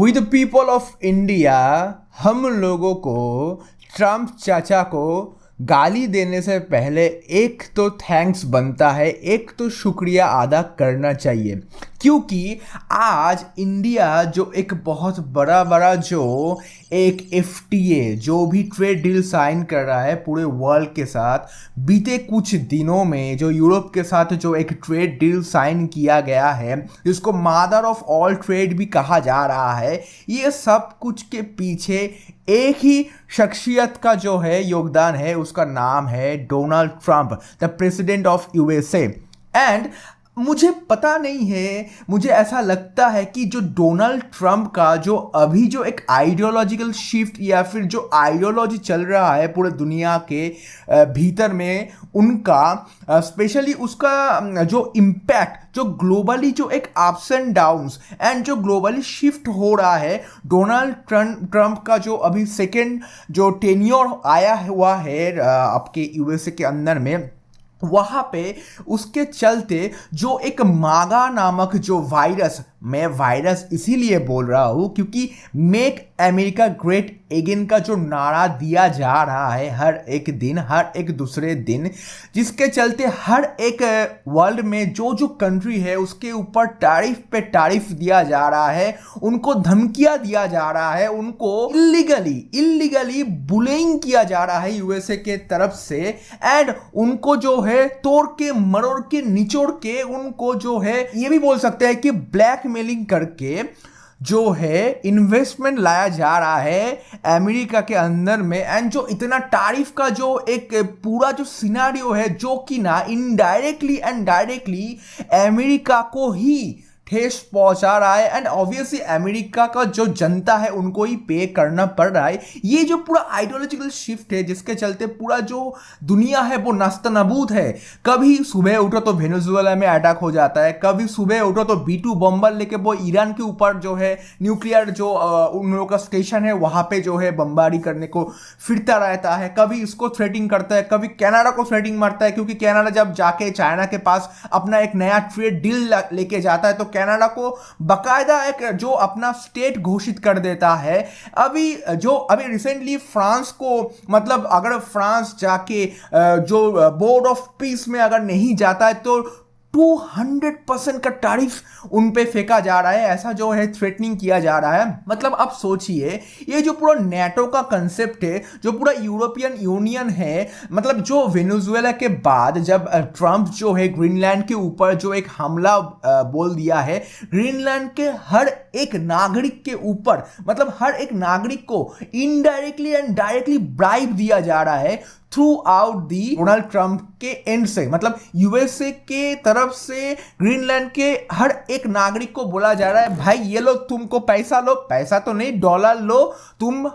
We the people of India, हम लोगों को ट्रम्प चाचा को गाली देने से पहले एक तो थैंक्स बनता है, एक तो शुक्रिया अदा करना चाहिए। क्योंकि आज इंडिया जो एक बहुत बड़ा जो एक एफटीए जो भी ट्रेड डील साइन कर रहा है पूरे वर्ल्ड के साथ, बीते कुछ दिनों में जो यूरोप के साथ जो एक ट्रेड डील साइन किया गया है जिसको मदर ऑफ ऑल ट्रेड भी कहा जा रहा है, ये सब कुछ के पीछे एक ही शख्सियत का जो है योगदान है, उसका नाम है Donald Trump, the president of USA. And मुझे पता नहीं है, मुझे ऐसा लगता है कि जो डोनाल्ड ट्रंप का जो अभी जो एक आइडियोलॉजिकल शिफ्ट या फिर जो आइडियोलॉजी चल रहा है पूरे दुनिया के भीतर में, उनका स्पेशली उसका जो इम्पैक्ट जो ग्लोबली जो एक अप्स एंड डाउन्स एंड जो ग्लोबली शिफ्ट हो रहा है, डोनाल्ड ट्रंप का जो अभी सेकेंड जो टेन्योर आया हुआ है आपके यूएसए के अंदर में, वहाँ पे उसके चलते जो एक मागा नामक जो वायरस, मैं वायरस इसीलिए बोल रहा हूँ क्योंकि मेक अमेरिका ग्रेट अगेन का जो नारा दिया जा रहा है हर एक दिन, हर एक दूसरे दिन, जिसके चलते हर एक वर्ल्ड में जो जो कंट्री है उसके ऊपर टैरिफ पे टैरिफ दिया जा रहा है, उनको धमकियां दिया जा रहा है, उनको इल्लीगली बुलिंग किया जा रहा है यूएसए के तरफ से। एंड उनको जो है तोड़ के मरोड़ के निचोड़ के उनको जो है ये भी बोल सकते हैं कि ब्लैक मेलिंग करके जो है इन्वेस्टमेंट लाया जा रहा है अमेरिका के अंदर में। एंड जो इतना तारीफ का जो एक पूरा जो सिनारियो है जो कि ना इनडायरेक्टली एंड डायरेक्टली अमेरिका को ही ठेस पहुंचा रहा है। एंड ऑब्वियसली अमेरिका का जो जनता है उनको ही पे करना पड़ रहा है। ये जो पूरा आइडियोलॉजिकल शिफ्ट है जिसके चलते पूरा जो दुनिया है वो नास्तनाबूद है। कभी सुबह उठो तो वेनेजुएला में अटैक हो जाता है, कभी सुबह उठो तो B2 बम्बर लेके वो ईरान के ऊपर जो है न्यूक्लियर जो उन लोगों का स्टेशन है वहां पे जो है बमबारी करने को फिरता रहता है, कभी इसको थ्रेटिंग करता है, कभी कनाडा को थ्रेटिंग मारता है, क्योंकि कनाडा जब जाके चाइना के पास अपना एक नया ट्रेड डील लेके जाता है तो कनाडा को बकायदा एक जो अपना स्टेट घोषित कर देता है। अभी रिसेंटली फ्रांस को, मतलब अगर फ्रांस जाके जो बोर्ड ऑफ पीस में अगर नहीं जाता है तो 200% का टैरिफ उन पे फेंका जा रहा है, ऐसा जो है थ्रेटनिंग किया जा रहा है। मतलब आप सोचिए ये जो पूरा नेटो का कंसेप्ट है, जो पूरा यूरोपियन यूनियन है, मतलब जो वेनेजुएला के बाद जब ट्रंप जो है ग्रीनलैंड के ऊपर जो एक हमला बोल दिया है, ग्रीनलैंड के हर एक नागरिक के ऊपर, मतलब हर एक नागरिक को इनडायरेक्टली एंड डायरेक्टली ब्राइब दिया जा रहा है through out the Donald Trump के एंड से। मतलब यूएसए के तरफ से ग्रीनलैंड के हर एक नागरिक को बोला जा रहा है भाई ये लो, तुमको पैसा लो, पैसा तो नहीं डॉलर लो, तुम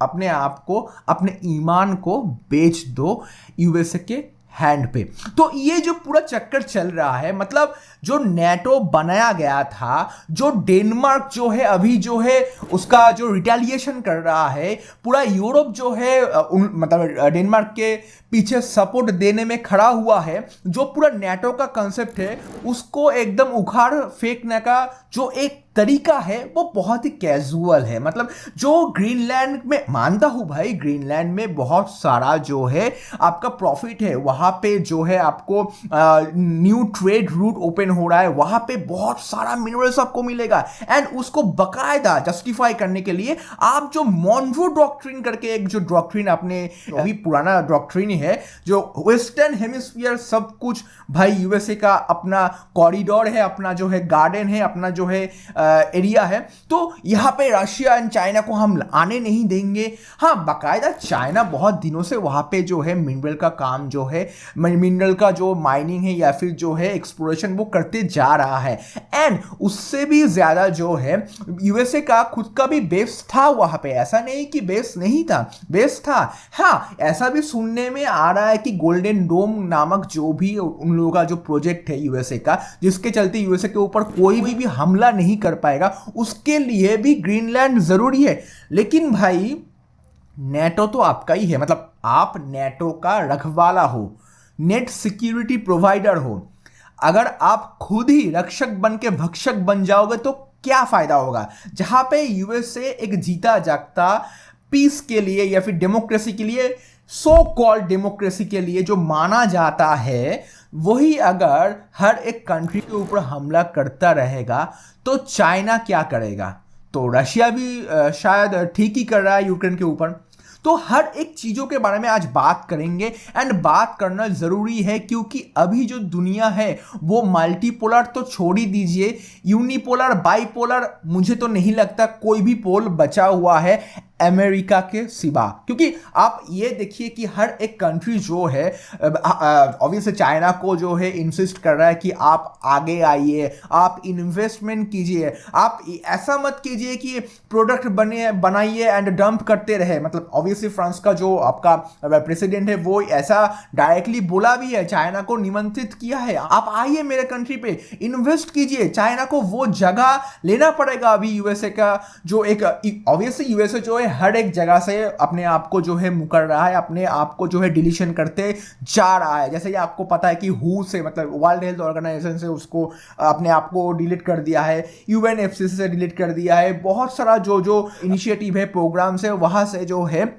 अपने आप को, अपने ईमान को बेच दो यूएसए के हैंड पे। तो ये जो पूरा चक्कर चल रहा है, मतलब जो नेटो बनाया गया था, जो डेनमार्क जो है अभी जो है उसका जो रिटेलिएशन कर रहा है, पूरा यूरोप जो है मतलब डेनमार्क के पीछे सपोर्ट देने में खड़ा हुआ है, जो पूरा नेटो का कंसेप्ट है उसको एकदम उखाड़ फेंकने का जो एक तरीका है वो बहुत ही कैजुअल है। मतलब जो ग्रीनलैंड में, मानता हूं भाई ग्रीनलैंड में बहुत सारा जो है आपका प्रॉफिट है, वहां पे जो है आपको न्यू ट्रेड रूट ओपन हो रहा है, वहां पे बहुत सारा मिनरल्स आपको मिलेगा। एंड उसको बकायदा जस्टिफाई करने के लिए आप जो मॉन्ट्रो डॉक्ट्रिन करके एक जो डॉक्ट्रिन आपने, अभी पुराना डॉक्ट्रिन है, जो वेस्टर्न हेमिस्फीयर सब कुछ भाई यूएसए का अपना कॉरिडोर है, अपना जो है गार्डन है, अपना जो है एरिया है, तो यहाँ पे रशिया एंड चाइना को हम आने नहीं देंगे। हाँ, बाकायदा चाइना बहुत दिनों से वहाँ पे जो है मिनरल का काम जो है, मिनरल का जो माइनिंग है या फिर जो है एक्सप्लोरेशन वो करते जा रहा है। एंड उससे भी ज़्यादा जो है यूएसए का खुद का भी बेस था वहाँ पे, ऐसा नहीं कि बेस नहीं था, बेस था। हाँ, ऐसा भी सुनने में आ रहा है कि गोल्डन डोम नामक जो भी उन लोगों का जो प्रोजेक्ट है यूएसए का, जिसके चलते यूएसए के ऊपर कोई भी हमला नहीं कर पाएगा, उसके लिए भी ग्रीनलैंड जरूरी है। लेकिन भाई नेटो तो आपका ही है, मतलब आप नेटो का रखवाला हो, नेट सिक्योरिटी प्रोवाइडर हो। अगर आप खुद ही रक्षक बन के भक्षक बन जाओगे तो क्या फायदा होगा, जहां पे यूएसए एक जीता जागता पीस के लिए या फिर डेमोक्रेसी के लिए, सो कॉल्ड डेमोक्रेसी के लिए जो माना जाता है, वही अगर हर एक कंट्री के ऊपर हमला करता रहेगा तो चाइना क्या करेगा? तो रशिया भी शायद ठीक ही कर रहा है यूक्रेन के ऊपर। तो हर एक चीज़ों के बारे में आज बात करेंगे एंड बात करना ज़रूरी है, क्योंकि अभी जो दुनिया है वो मल्टीपोलर तो छोड़ ही दीजिए, यूनिपोलर बाइपोलर मुझे तो नहीं लगता कोई भी पोल बचा हुआ है अमेरिका के सिवा। क्योंकि आप ये देखिए कि हर एक कंट्री जो है ऑब्वियसली चाइना को जो है इंसिस्ट कर रहा है कि आप आगे आइए, आप इन्वेस्टमेंट कीजिए, आप ऐसा मत कीजिए कि प्रोडक्ट बनाइए एंड डंप करते रहे। मतलब ऑब्वियसली फ्रांस का जो आपका प्रेसिडेंट है वो ऐसा डायरेक्टली बोला भी है, चाइना को निमंत्रित किया है, आप आइए मेरे कंट्री पे इन्वेस्ट कीजिए। चाइना को वो जगह लेना पड़ेगा अभी यूएसए का, जो एक ऑब्वियसली यूएसए जो है हर एक जगह से अपने आप को जो है मुकर रहा है, अपने आप को जो है डिलीशन करते जा रहा है। जैसे कि आपको पता है कि हु से, मतलब वर्ल्ड हेल्थ ऑर्गेनाइजेशन से उसको अपने आप को डिलीट कर दिया है, यूएनएफसीसी से डिलीट कर दिया है, बहुत सारा जो जो इनिशिएटिव है, प्रोग्राम्स है, वहां से जो है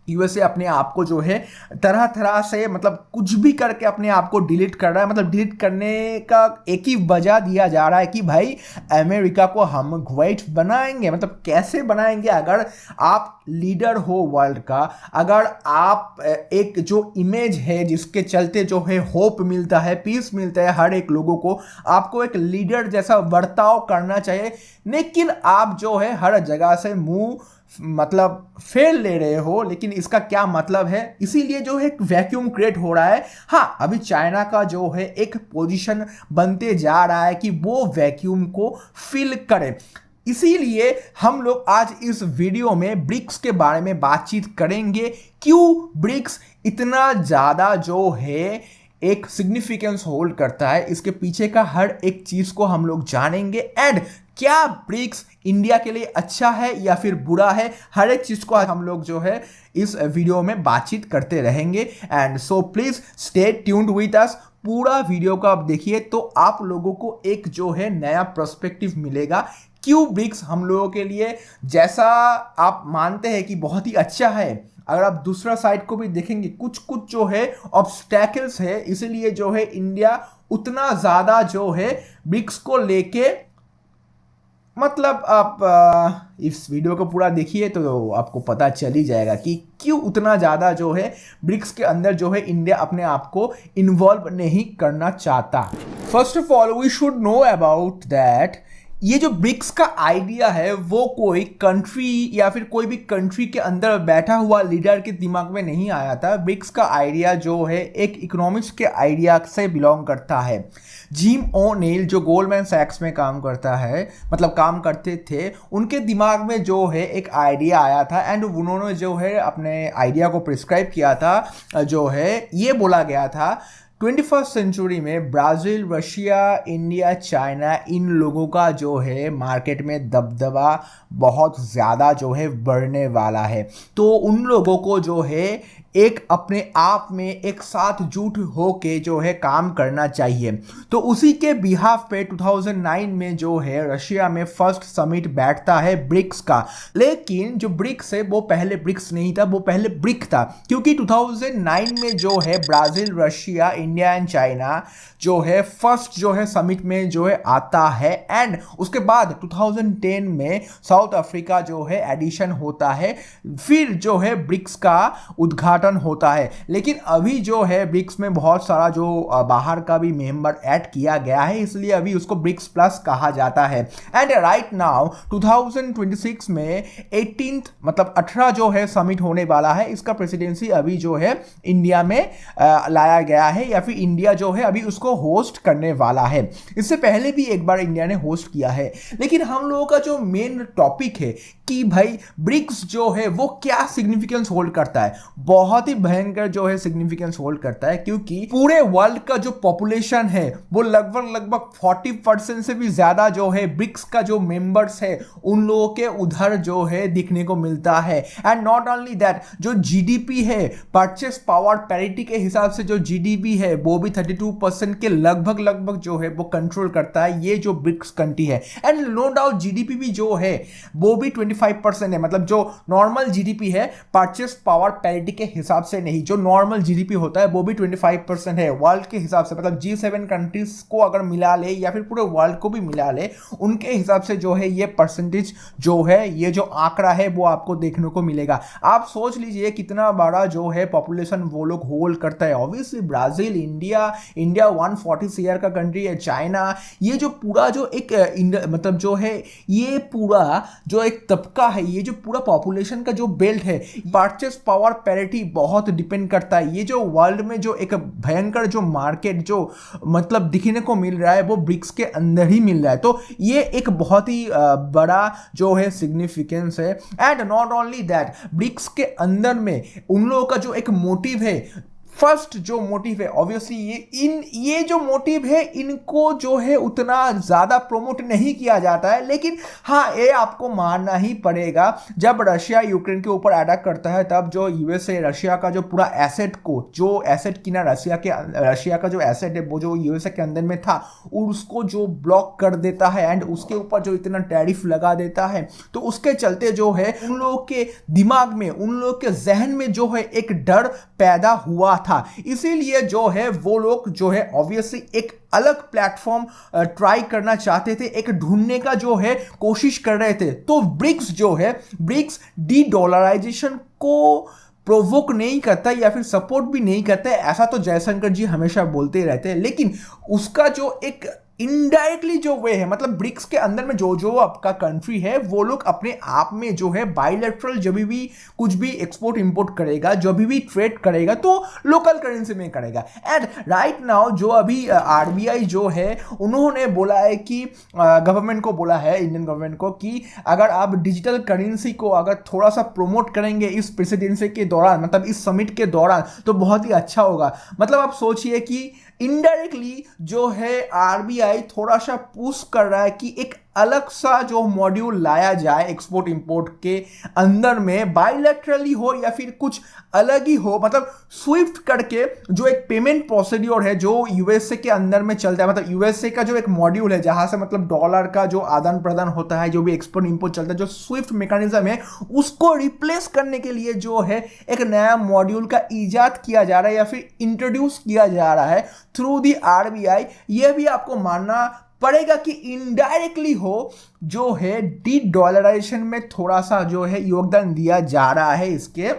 यूएसए अपने आप को जो है तरह तरह से, मतलब कुछ भी करके अपने आप को डिलीट कर रहा है। मतलब डिलीट करने का एक ही वजह दिया जा रहा है कि भाई अमेरिका को हम ग्रेट बनाएंगे। मतलब कैसे बनाएंगे? अगर आप लीडर हो वर्ल्ड का, अगर आप एक जो इमेज है जिसके चलते जो है होप मिलता है, पीस मिलता है हर एक लोगों को, आपको एक लीडर जैसा बर्ताव करना चाहिए। लेकिन आप जो है हर जगह से मुंह मतलब फेल ले रहे हो, लेकिन इसका क्या मतलब है? इसीलिए जो है वैक्यूम क्रिएट हो रहा है। हाँ, अभी चाइना का जो है एक पोजीशन बनते जा रहा है कि वो वैक्यूम को फिल करे। इसीलिए हम लोग आज इस वीडियो में ब्रिक्स के बारे में बातचीत करेंगे। क्यों ब्रिक्स इतना ज़्यादा जो है एक सिग्निफिकेंस होल्ड करता है, इसके पीछे का हर एक चीज को हम लोग जानेंगे। एंड क्या ब्रिक्स इंडिया के लिए अच्छा है या फिर बुरा है, हर एक चीज को हम लोग जो है इस वीडियो में बातचीत करते रहेंगे। And so please stay tuned with us, पूरा वीडियो को आप देखिए तो आप लोगों को एक जो है नया पर्सपेक्टिव मिलेगा। क्यों ब्रिक्स हम लोगों के लिए, जैसा आप मानते हैं कि बहुत ही अच्छा है, अगर आप दूसरा साइड को भी देखेंगे कुछ कुछ जो है ऑब्स्टैकल्स है, इसीलिए जो है इंडिया उतना ज़्यादा जो है ब्रिक्स को लेके, मतलब आप इस वीडियो को पूरा देखिए तो आपको पता चल ही जाएगा कि क्यों उतना ज़्यादा जो है ब्रिक्स के अंदर जो है इंडिया अपने आप को इन्वॉल्व नहीं करना चाहता। First of all we should know about that ये जो ब्रिक्स का आइडिया है वो कोई कंट्री या फिर कोई भी कंट्री के अंदर बैठा हुआ लीडर के दिमाग में नहीं आया था। ब्रिक्स का आइडिया जो है एक इकोनॉमिक्स के आइडिया से बिलोंग करता है। जिम ओ'नील जो गोल्डमैन सैक्स में काम करता है, मतलब काम करते थे, उनके दिमाग में जो है एक आइडिया आया था एंड उन्होंने जो है अपने आइडिया को प्रिस्क्राइब किया था। जो है ये बोला गया था 21st सेंचुरी में ब्राज़ील, रशिया, इंडिया, चाइना, इन लोगों का जो है मार्केट में दबदबा बहुत ज़्यादा जो है बढ़ने वाला है। तो उन लोगों को जो है एक अपने आप में एक साथ जुट होके जो है काम करना चाहिए। तो उसी के बिहाफ पे 2009 में जो है रशिया में फर्स्ट समिट बैठता है ब्रिक्स का। लेकिन जो ब्रिक्स है वो पहले ब्रिक्स नहीं था, वो पहले ब्रिक था, क्योंकि 2009 में जो है Brazil, Russia, India and China जो है फर्स्ट जो है समिट में जो है आता है। एंड उसके बाद 2010 में साउथ अफ्रीका जो है एडिशन होता है, फिर जो है ब्रिक्स का उद्घाटन होता है। लेकिन अभी जो है ब्रिक्स में बहुत सारा जो बाहर का भी मेंबर ऐड किया गया है, इसलिए अभी उसको ब्रिक्स प्लस कहा जाता है। एंड राइट नाउ 2026 में 18th मतलब 18 जो है समिट होने वाला है। इसका प्रेसिडेंसी अभी जो है इंडिया में लाया गया है, या फिर इंडिया जो है अभी उसको होस्ट करने वाला है। इससे पहले भी एक बार इंडिया ने होस्ट किया है। लेकिन हम लोगों का जो मेन टॉपिक है कि भाई ब्रिक्स जो है वो क्या सिग्निफिकेंस होल्ड करता है, बहुत बहुत ही भयंकर जो है सिग्निफिकेंस होल्ड करता है, क्योंकि पूरे वर्ल्ड का जो पॉपुलेशन है वो लगभग 40% से भी ज्यादा जो है ब्रिक्स का जो मेंबर्स है उन लोगों के उधर जो है दिखने को मिलता है। एंड नॉट ओनली दैट, जो जीडीपी है, परचेस पावर पैरिटी के हिसाब से जो जीडीपी है वो भी 32% के लगभग जो है वो कंट्रोल करता है ये जो ब्रिक्स कंट्री है। एंड नो डाउट जीडीपी भी जो है वो भी 25% है, मतलब जो नॉर्मल जीडीपी है परचेस पावर पैरिटी के हिसाब से नहीं, जो नॉर्मल जीडीपी होता है वो भी 25% है वर्ल्ड के हिसाब से। मतलब G7 कंट्रीज को अगर मिला ले या फिर पूरे वर्ल्ड को भी मिला ले, उनके हिसाब से जो है ये परसेंटेज जो है, ये जो आंकड़ा है वो आपको देखने को मिलेगा। आप सोच लीजिए कितना बड़ा जो है पॉपुलेशन वो लोग होल्ड करता है। ऑब्वियसली ब्राजील, इंडिया 140 ईयर का कंट्री है, चाइना, ये जो पूरा जो एक मतलब जो है ये पूरा जो एक तबका है, ये जो पूरा पॉपुलेशन का जो बेल्ट है, परचेस पावर पैरिटी बहुत डिपेंड करता है। ये जो वर्ल्ड में जो एक भयंकर जो मार्केट जो मतलब दिखने को मिल रहा है वो ब्रिक्स के अंदर ही मिल रहा है। तो ये एक बहुत ही बड़ा जो है सिग्निफिकेंस है। And not only that, BRICS के अंदर में उन लोगों का जो एक मोटिव है, फर्स्ट जो मोटिव है, ऑब्वियसली ये जो मोटिव है इनको जो है उतना ज्यादा प्रमोट नहीं किया जाता है, लेकिन हाँ ये आपको मानना ही पड़ेगा, जब रशिया यूक्रेन के ऊपर अटैक करता है तब जो यूएसए रशिया का जो पूरा एसेट को, जो एसेट किना रशिया का जो एसेट है वो जो यूएसए के अंदर में था उसको जो ब्लॉक कर देता है एंड उसके ऊपर जो इतना टैरिफ लगा देता है, तो उसके चलते जो है उन लोगों के दिमाग में, उन लोगों के जहन में जो है एक डर पैदा हुआ था। इसीलिए जो है वो लोग जो है ऑब्वियसली एक अलग प्लेटफॉर्म ट्राई करना चाहते थे, एक ढूंढने का जो है कोशिश कर रहे थे। तो ब्रिक्स जो है, ब्रिक्स डी डॉलराइजेशन को प्रोवोक नहीं करता या फिर सपोर्ट भी नहीं करता है, ऐसा तो जयशंकर जी हमेशा बोलते रहते हैं, लेकिन उसका जो एक इनडायरेक्टली जो वे है, मतलब ब्रिक्स के अंदर में जो आपका कंट्री है वो लोग अपने आप में जो है बायलैटरल जब भी कुछ भी एक्सपोर्ट इंपोर्ट करेगा, जब भी ट्रेड करेगा तो लोकल करेंसी में करेगा। एंड राइट नाउ जो अभी आरबीआई जो है उन्होंने बोला है कि गवर्नमेंट को बोला है, इंडियन गवर्नमेंट को, कि अगर आप डिजिटल करेंसी को अगर थोड़ा सा प्रमोट करेंगे इस प्रेसिडेंसी के दौरान, मतलब इस समिट के दौरान, तो बहुत ही अच्छा होगा। मतलब आप सोचिए कि इनडायरेक्टली जो है आरबीआई थोड़ा सा पुश कर रहा है कि एक अलग सा जो मॉड्यूल लाया जाए एक्सपोर्ट इंपोर्ट के अंदर में, बायलैटरली हो या फिर कुछ अलग ही हो, मतलब स्विफ्ट करके जो एक पेमेंट प्रोसीड्योर है जो यूएसए के अंदर में चलता है, मतलब यूएसए का जो एक मॉड्यूल है जहां से मतलब डॉलर का जो आदान प्रदान होता है, जो भी एक्सपोर्ट इंपोर्ट चलता है, जो स्विफ्ट मैकेनिज्म है उसको रिप्लेस करने के लिए जो है एक नया मॉड्यूल का इजाद किया जा रहा है या फिर इंट्रोड्यूस किया जा रहा है थ्रू दी आरबीआई। यह भी आपको मानना पड़ेगा कि इनडायरेक्टली हो जो है डी डॉलराइजेशन में थोड़ा सा जो है योगदान दिया जा रहा है इसके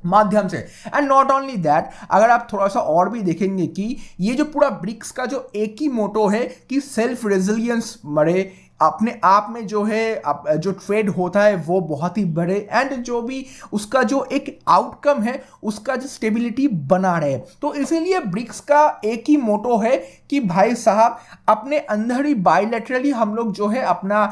माध्यम से। एंड नॉट ओनली दैट, अगर आप थोड़ा सा और भी देखेंगे कि ये जो पूरा ब्रिक्स का जो एक ही मोटो है कि सेल्फ रेजिलियंस मरे, अपने आप में जो है जो ट्रेड होता है वो बहुत ही बड़े, एंड जो भी उसका जो एक आउटकम है उसका जो स्टेबिलिटी बना रहे। तो इसीलिए ब्रिक्स का एक ही मोटो है कि भाई साहब अपने अंदर ही बायलैटरली हम लोग जो है अपना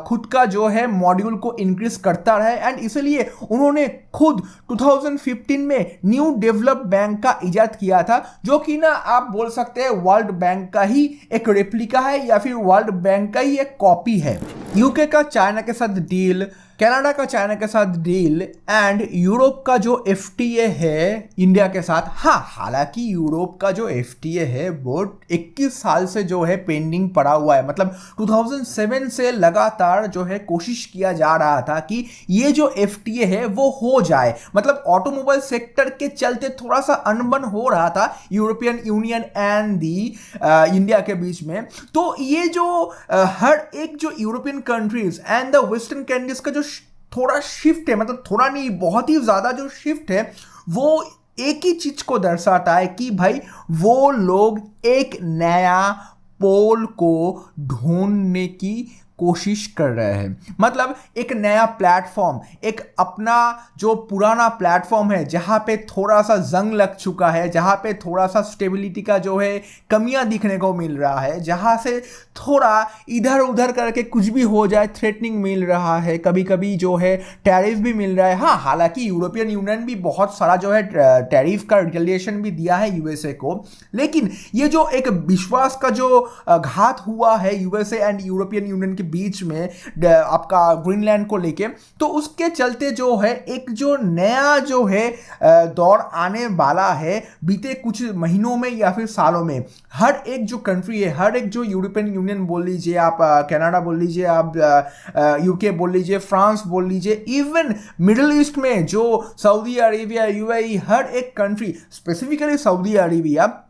खुद का जो है मॉड्यूल को इंक्रीज करता रहे। एंड इसलिए उन्होंने खुद 2015 में न्यू डेवलप बैंक का इजाद किया था, जो कि ना आप बोल सकते हैं वर्ल्ड बैंक का ही एक रेप्लिका है या फिर वर्ल्ड बैंक का ही एक कॉपी है। यूके का चाइना के साथ डील, कनाडा का चाइना के साथ डील, एंड यूरोप का जो एफटीए है इंडिया के साथ। हाँ, हालांकि यूरोप का जो एफटीए है वो 21 साल से जो है पेंडिंग पड़ा हुआ है, मतलब 2007 से लगातार जो है कोशिश किया जा रहा था कि ये जो एफटीए है वो हो जाए। मतलब ऑटोमोबाइल सेक्टर के चलते थोड़ा सा अनबन हो रहा था European union and the India के बीच में। तो ये जो हर एक जो European countries and the western countries का जो थोड़ा शिफ्ट है, मतलब थोड़ा नहीं बहुत ही ज्यादा जो शिफ्ट है, वो एक ही चीज को दर्शाता है कि भाई वो लोग एक नया पोल को ढूंढने की कोशिश कर रहे हैं। मतलब एक नया प्लेटफॉर्म, एक अपना जो पुराना प्लेटफॉर्म है जहां पे थोड़ा सा जंग लग चुका है, जहां पे थोड़ा सा स्टेबिलिटी का जो है कमियां दिखने को मिल रहा है, जहां से थोड़ा इधर उधर करके कुछ भी हो जाए, थ्रेटनिंग मिल रहा है, कभी कभी जो है टैरिफ भी मिल रहा है। हाँ, हालांकि यूरोपियन यूनियन भी बहुत सारा जो है टैरिफ का रिटेलिएशन भी दिया है यूएसए को, लेकिन ये जो एक विश्वास का जो घात हुआ है यूएसए एंड यूरोपियन यूनियन के बीच में आपका ग्रीनलैंड को लेके, तो उसके चलते जो है एक जो नया जो है दौर आने वाला है बीते कुछ महीनों में या फिर सालों में। हर एक जो कंट्री है, हर एक जो यूरोपियन यूनियन बोल लीजिए आप, कनाडा बोल लीजिए आप, यूके बोल लीजिए, फ्रांस बोल लीजिए, इवन मिडिल ईस्ट में जो सऊदी अरेबिया, यूएई, हर एक कंट्री, स्पेसिफिकली सऊदी अरेबिया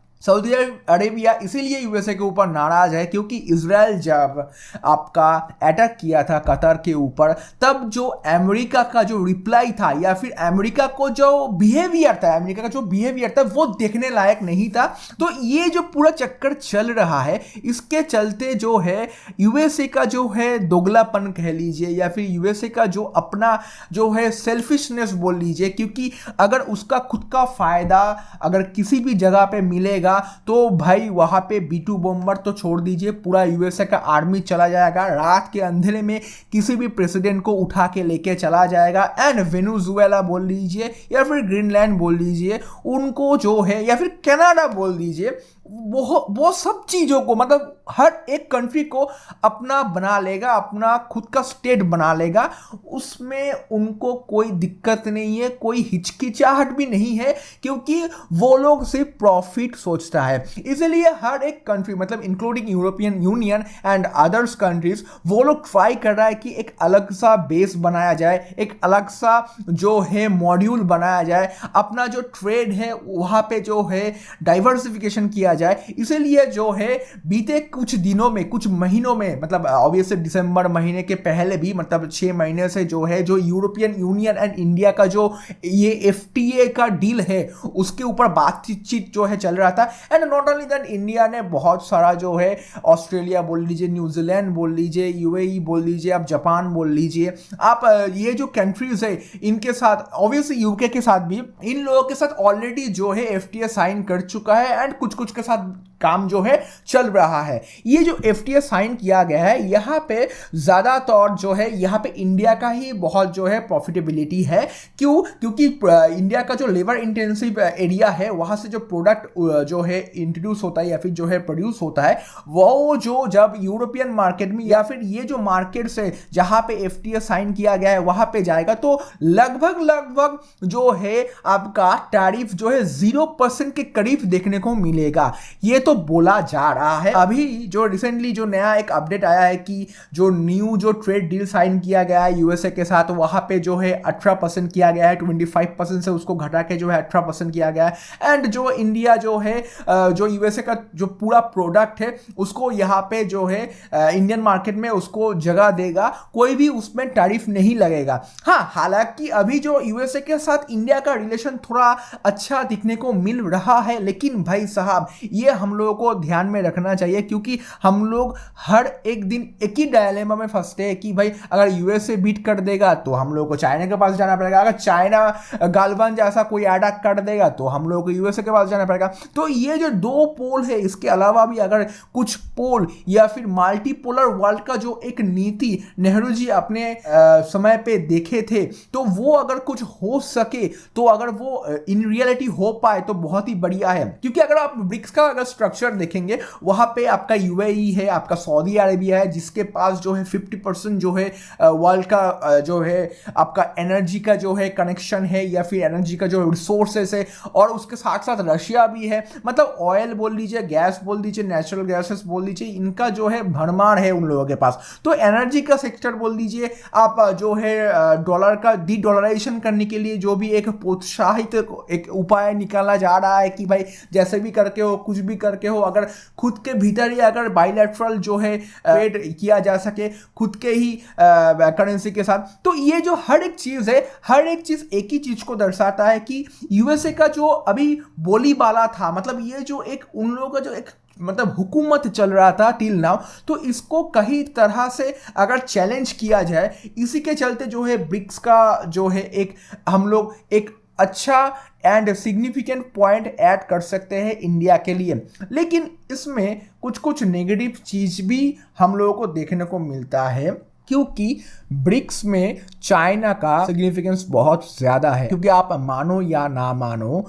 इसीलिए यूएसए के ऊपर नाराज है क्योंकि इजराइल जब आपका अटैक किया था कतर के ऊपर, तब जो अमेरिका का जो रिप्लाई था या फिर अमेरिका का जो बिहेवियर था वो देखने लायक नहीं था। तो ये जो पूरा चक्कर चल रहा है, इसके चलते जो है यूएसए का जो है दोगलापन कह लीजिए या फिर यूएसए का जो अपना जो है सेल्फिशनेस बोल लीजिए, क्योंकि अगर उसका खुद का फायदा अगर किसी भी जगह पे मिलेगा तो भाई वहां पे B2 बॉम्बर तो छोड़ दीजिए, पूरा यूएसए का आर्मी चला जाएगा, रात के अंधेरे में किसी भी प्रेसिडेंट को उठा के लेके चला जाएगा। एंड वेनेजुएला बोल लीजिए या फिर ग्रीनलैंड बोल लीजिए, उनको जो है, या फिर कनाडा बोल दीजिए, वो सब चीजों को, मतलब हर एक कंट्री को अपना बना लेगा, अपना खुद का स्टेट बना लेगा, उसमें उनको कोई दिक्कत नहीं है, कोई हिचकिचाहट भी नहीं है, क्योंकि वो लोग सिर्फ प्रॉफिट सोचता है। इसलिए हर एक कंट्री, मतलब including European union and others countries, वो लोग ट्राई कर रहा है कि एक अलग सा बेस बनाया जाए, एक अलग सा जो है मॉड्यूल बनाया जाए, अपना जो ट्रेड है वहां पे जो है डाइवर्सिफिकेशन किया जाए। इसीलिए जो है बीते कुछ दिनों में, कुछ महीनों में, मतलब ऑब्वियसली दिसंबर महीने के पहले भी, मतलब 6 महीने से जो है जो यूरोपियन यूनियन एंड इंडिया का जो ये FTA का डील है उसके ऊपर बातचीत जो है चल रहा था। And not only that, India ने बहुत सारा जो है, ऑस्ट्रेलिया बोल लीजिए, न्यूजीलैंड बोल लीजिए, UAE बोल लीजिए, आप जापान बोल लीजिए, आप ये जो कंट्रीज है इनके साथ, ऑब्वियसली यूके के साथ भी, इन लोगों के साथ ऑलरेडी जो है FTA साइन कर चुका है एंड कुछ कुछ के साथ काम जो है चल रहा है। ये जो FTA साइन किया गया है, यहाँ पे ज्यादातर जो है यहाँ पे इंडिया का ही बहुत जो है प्रॉफिटेबिलिटी है। क्यों? क्योंकि इंडिया का जो लेबर इंटेंसिव एरिया है, वहां से जो प्रोडक्ट जो है इंट्रोड्यूस होता है या फिर जो है प्रोड्यूस होता है, वो जो जब यूरोपियन मार्केट में या फिर ये जो मार्केट से जहां पे FTA साइन किया गया है वहां पे जाएगा, तो लगभग जो है आपका टैरिफ जो है 0% के करीब देखने को मिलेगा। ये तो बोला जा रहा है। अभी जो रिसेंटली जो नया एक अपडेट आया है कि जो न्यू जो ट्रेड डील साइन किया गया है यूएसए के साथ, वहां पे जो है 18% किया गया है, 25% से उसको घटा के जो है 18% किया गया है। एंड जो इंडिया जो है जो यूएसए का जो पूरा प्रोडक्ट है उसको यहाँ पे जो है इंडियन मार्केट में उसको जगह देगा, कोई भी उसमें टैरिफ नहीं लगेगा। हाँ, हालांकि अभी जो यूएसए के साथ इंडिया का रिलेशन थोड़ा अच्छा दिखने को मिल रहा है, लेकिन भाई साहब ये हम लोगों को ध्यान में रखना चाहिए, क्योंकि हम लोग हर एक दिन एक ही डायलेमा में फंसते हैं कि भाई अगर यूएसए बीट कर देगा तो हम लोगों को चाइना के पास जाना पड़ेगा, अगर चाइना गालवान जैसा कोई अटैक कर देगा तो हम लोगों को यूएसए के पास जाना पड़ेगा। तो ये जो दो पोल है, इसके अलावा भी अगर कुछ पोल या फिर मल्टीपोलर वर्ल्ड का जो एक नीति नेहरू जी अपने समय पे देखे थे, तो वो अगर कुछ हो सके, तो अगर वो इन रियलिटी हो पाए तो बहुत ही बढ़िया है। क्योंकि अगर आप ब्रिक्स का अगर स्ट्रक्चर देखेंगे, वहां पे आपका यूएई है, आपका सऊदी अरेबिया है, जिसके पास जो है 50% जो है वर्ल्ड का जो है आपका एनर्जी का जो है कनेक्शन है या फिर एनर्जी का जो रिसोर्सेस है, और उसके साथ साथ रशिया भी है। मतलब ऑयल बोल लीजिए, गैस बोल दीजिए, नेचुरल गैसेस बोल लीजिए, इनका जो है भरमार है उन लोगों के पास। तो एनर्जी का सेक्टर बोल दीजिए आप, जो है डॉलर का डी डॉलराइजेशन करने के लिए जो भी एक प्रोत्साहित एक उपाय निकाला जा रहा है कि भाई जैसे भी करके हो, कुछ भी करके हो, अगर खुद के भीतर ही अगर बायलैटरल जो है ट्रेड किया जा सके खुद के ही करेंसी के साथ, तो ये जो हर एक चीज है, हर एक चीज एक ही चीज को दर्शाता है कि यूएसए का जो अभी बोलीबाला था, मतलब ये जो एक उन लोगों का जो एक मतलब हुकूमत चल रहा था टिल नाउ, तो इसको कई तरह से अगर चैलेंज किया जाए, इसी के चलते जो है ब्रिक्स का जो है एक हम लोग एक अच्छा एंड सिग्निफिकेंट पॉइंट ऐड कर सकते हैं इंडिया के लिए। लेकिन इसमें कुछ कुछ नेगेटिव चीज भी हम लोगों को देखने को मिलता है, क्योंकि ब्रिक्स में चाइना का सिग्निफिकेंस बहुत ज़्यादा है। क्योंकि आप मानो या ना मानो,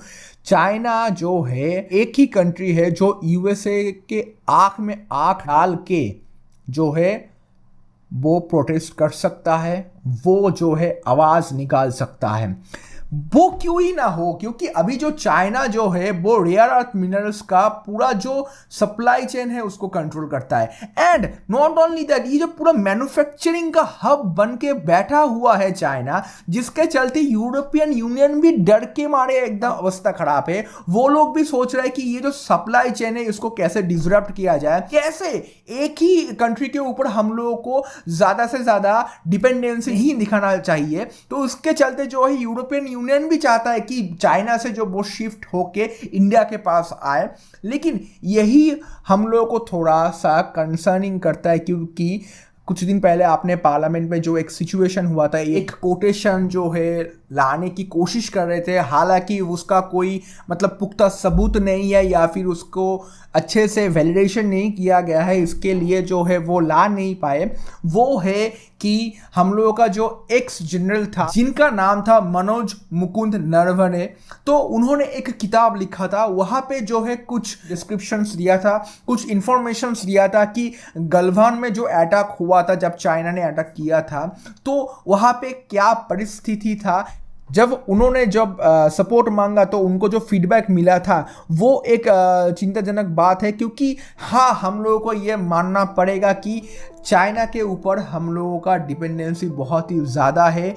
चाइना जो है एक ही कंट्री है जो यूएसए के आंख में आंख डाल के जो है वो प्रोटेस्ट कर सकता है, वो जो है आवाज़ निकाल सकता है। वो क्यों ही ना हो, क्योंकि अभी जो चाइना जो है वो रेयर अर्थ मिनरल्स का पूरा जो सप्लाई चेन है उसको कंट्रोल करता है। एंड नॉट ओनली दैट, ये जो पूरा मैन्युफैक्चरिंग का हब बन के बैठा हुआ है चाइना, जिसके चलते यूरोपियन यूनियन भी डर के मारे एकदम अवस्था खराब है। वो लोग भी सोच रहे हैं कि ये जो सप्लाई चेन है इसको कैसे डिसरप्ट किया जाए, कैसे एक ही कंट्री के ऊपर हम लोगों को ज्यादा से ज्यादा डिपेंडेंसी ही दिखाना चाहिए। तो उसके चलते जो है यूरोपियन यूनियन भी चाहता है कि चाइना से जो वो शिफ्ट होके इंडिया के पास आए। लेकिन यही हम लोगों को थोड़ा सा कंसर्निंग करता है, क्योंकि कुछ दिन पहले आपने पार्लियामेंट में जो एक सिचुएशन हुआ था, एक कोटेशन जो है लाने की कोशिश कर रहे थे, हालांकि उसका कोई मतलब पुख्ता सबूत नहीं है या फिर उसको अच्छे से वैलिडेशन नहीं किया गया है, इसके लिए जो है वो ला नहीं पाए। वो है कि हम लोगों का जो एक्स जनरल था जिनका नाम था मनोज मुकुंद नरवणे, तो उन्होंने एक किताब लिखा था, वहाँ पे जो है कुछ डिस्क्रिप्शंस दिया था, कुछ इंफॉर्मेशंस दिया था कि गलवान में जो अटैक हुआ था, जब चाइना ने अटैक किया था, तो वहाँ पे क्या परिस्थिति था। जब उन्होंने सपोर्ट मांगा तो उनको जो फीडबैक मिला था वो एक चिंताजनक बात है, क्योंकि हाँ हम लोगों को ये मानना पड़ेगा कि चाइना के ऊपर हम लोगों का डिपेंडेंसी बहुत ही ज़्यादा है।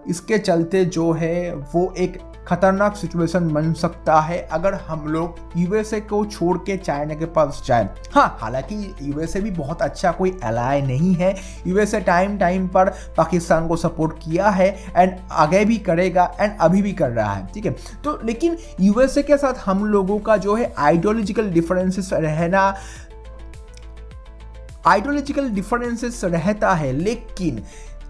इसके चलते जो है वो एक खतरनाक सिचुएशन बन सकता है अगर हम लोग यूएसए को छोड़ के चाइना के पास जाए। हाँ, हालांकि यूएसए भी बहुत अच्छा कोई एलाय नहीं है। यूएसए टाइम टाइम पर पाकिस्तान को सपोर्ट किया है एंड आगे भी करेगा एंड अभी भी कर रहा है, ठीक है। तो लेकिन यूएसए के साथ हम लोगों का जो है आइडियोलॉजिकल डिफरेंसेस रहता है, लेकिन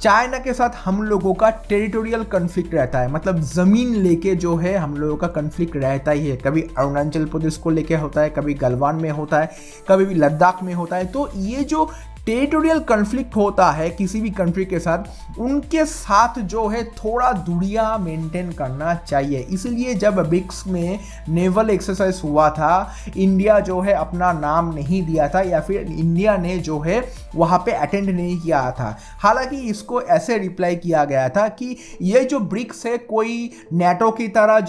चाइना के साथ हम लोगों का टेरिटोरियल कन्फ्लिक्ट रहता है, मतलब ज़मीन लेके जो है हम लोगों का कन्फ्लिक्ट रहता ही है। कभी अरुणाचल प्रदेश को लेके होता है, कभी गलवान में होता है, कभी भी लद्दाख में होता है। तो ये जो टेरिटोरियल कन्फ्लिक्ट होता है किसी भी कंट्री के साथ, उनके साथ जो है थोड़ा दूरियां मेंटेन करना चाहिए। इसलिए जब ब्रिक्स में नेवल एक्सरसाइज हुआ था, इंडिया जो है अपना नाम नहीं दिया था या फिर इंडिया ने जो है वहाँ पे अटेंड नहीं किया था। हालांकि इसको ऐसे रिप्लाई किया गया था कि ये जो ब्रिक्स है कोई नेटो की तरह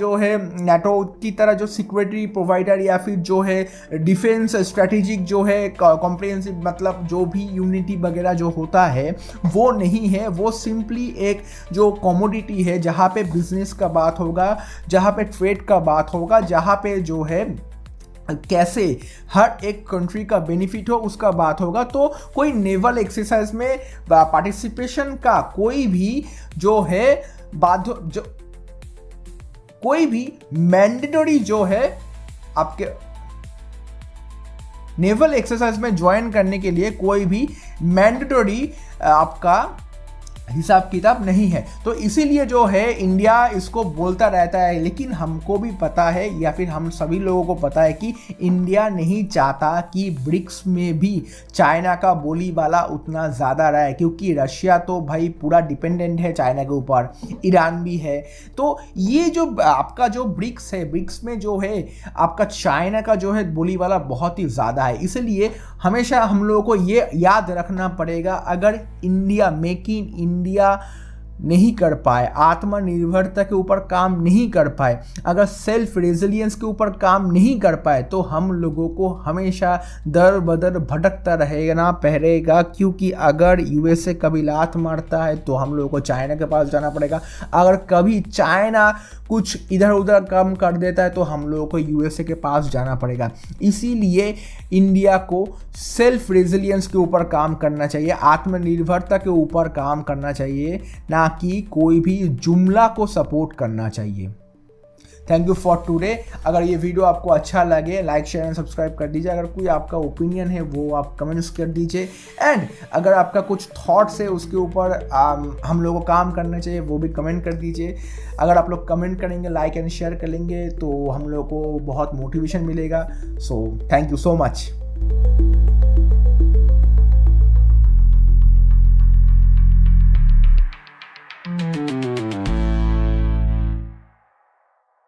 जो सिक्योरिटी प्रोवाइडर या फिर जो है डिफेंस स्ट्रेटेजिक जो है कॉम्प्रिहेंसिव मतलब जो भी यूनिटी वगैरह जो होता है वो नहीं है। वो सिंपली एक जो कमोडिटी है जहाँ पे बिजनेस का बात होगा, जहाँ पे ट्रेड का बात होगा, जहाँ पे जो है कैसे हर एक कंट्री का बेनिफिट हो उसका बात होगा। तो कोई नेवल एक्सरसाइज में पार्टिसिपेशन का कोई भी जो है कोई भी मैंडेटरी जो है आपके नेवल एक्सरसाइज में ज्वाइन करने के लिए कोई भी मैंडेटरी आपका हिसाब किताब नहीं है। तो इसीलिए जो है इंडिया इसको बोलता रहता है, लेकिन हमको भी पता है या फिर हम सभी लोगों को पता है कि इंडिया नहीं चाहता कि ब्रिक्स में भी चाइना का बोलीबाला उतना ज़्यादा रहा है, क्योंकि रशिया तो भाई पूरा डिपेंडेंट है चाइना के ऊपर, ईरान भी है। तो ये जो आपका जो ब्रिक्स है, ब्रिक्स में जो है आपका चाइना का जो है बोलीबाला बहुत ही ज़्यादा है। इसलिए हमेशा हम लोगों को ये याद रखना पड़ेगा, अगर इंडिया मेक इन इंडिया नहीं कर पाए, आत्मनिर्भरता के ऊपर काम नहीं कर पाए, अगर सेल्फ रेजिलियंस के ऊपर काम नहीं कर पाए, तो हम लोगों को हमेशा दर बदर भटकता रहना पड़ेगा। क्योंकि अगर यूएसए कभी लात मारता है तो हम लोगों को चाइना के पास जाना पड़ेगा, अगर कभी चाइना कुछ इधर उधर कम कर देता है तो हम लोगों को यूएसए के पास जाना पड़ेगा। इसीलिए इंडिया को सेल्फ रेजिलियंस के ऊपर काम करना चाहिए, आत्मनिर्भरता के ऊपर काम करना चाहिए, ना कि कोई भी जुमला को सपोर्ट करना चाहिए। Thank you for today. अगर ये वीडियो आपको अच्छा लगे लाइक शेयर एंड सब्सक्राइब कर दीजिए। अगर कोई आपका ओपिनियन है वो आप कमेंट्स कर दीजिए। एंड अगर आपका कुछ थॉट्स है उसके ऊपर हम लोगों को काम करना चाहिए वो भी कमेंट कर दीजिए। अगर आप लोग कमेंट करेंगे लाइक एंड शेयर करेंगे तो हम लोग को बहुत मोटिवेशन मिलेगा। So thank you so much.